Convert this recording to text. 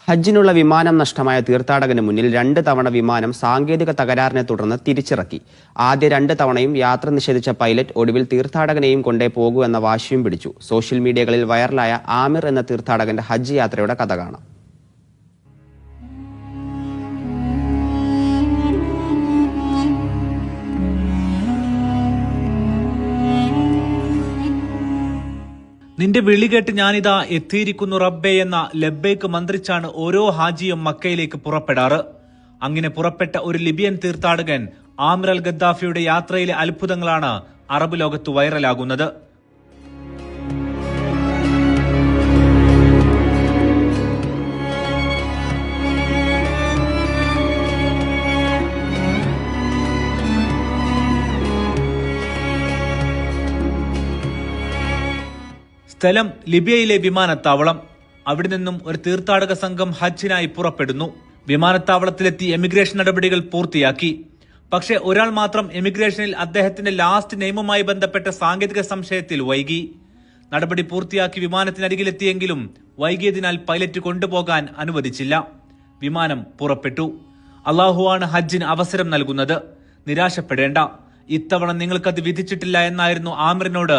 ഹജ്ജിനുള്ള വിമാനം നഷ്ടമായ തീർത്ഥാടകന് മുന്നിൽ 2 തവണ വിമാനം സാങ്കേതിക തകരാറിനെ തുടർന്ന് തിരിച്ചിറക്കി. ആദ്യ 2 തവണയും യാത്ര നിഷേധിച്ച പൈലറ്റ് ഒടുവിൽ തീർത്ഥാടകനെയും കൊണ്ടേ പോകൂ എന്ന വാശിയും പിടിച്ചു. സോഷ്യൽ മീഡിയകളിൽ വൈറലായ ആമിർ എന്ന തീർത്ഥാടകന്റെ ഹജ്ജ് യാത്രയുടെ കഥ കാണാം. നിന്റെ വിളി കേട്ട് ഞാനിതാ എത്തിയിരിക്കുന്നു റബ്ബേ എന്ന ലബ്ബൈക്ക് മന്ത്രിച്ചാണ് ഓരോ ഹാജിയും മക്കയിലേക്ക് പുറപ്പെടാറ്. അങ്ങനെ പുറപ്പെട്ട ഒരു ലിബിയൻ തീർത്ഥാടകൻ ആമിർ അൽ ഗദ്ദാഫിയുടെ യാത്രയിലെ അത്ഭുതങ്ങളാണ് അറബ് ലോകത്ത് വൈറലാകുന്നത്. സ്ഥലം ലിബിയയിലെ വിമാനത്താവളം. അവിടെ നിന്നും ഒരു തീർത്ഥാടക സംഘം ഹജ്ജിനായി പുറപ്പെടുന്നു. വിമാനത്താവളത്തിലെത്തി എമിഗ്രേഷൻ നടപടികൾ പൂർത്തിയാക്കി. പക്ഷേ ഒരാൾ മാത്രം എമിഗ്രേഷനിൽ അദ്ദേഹത്തിന്റെ ലാസ്റ്റ് നെയിമുമായി ബന്ധപ്പെട്ട സാങ്കേതിക സംശയത്തിൽ വൈകി. നടപടി പൂർത്തിയാക്കി വിമാനത്തിനരികിലെത്തിയെങ്കിലും വൈകിയതിനാൽ പൈലറ്റ് കൊണ്ടുപോകാൻ അനുവദിച്ചില്ല. വിമാനം പുറപ്പെട്ടു. അള്ളാഹുവാണ് ഹജ്ജിന് അവസരം നൽകുന്നത്. നിരാശപ്പെടേണ്ട, ഇത്തവണ നിങ്ങൾക്കത് വിധിച്ചിട്ടില്ല എന്നായിരുന്നു ആമിറിനോട്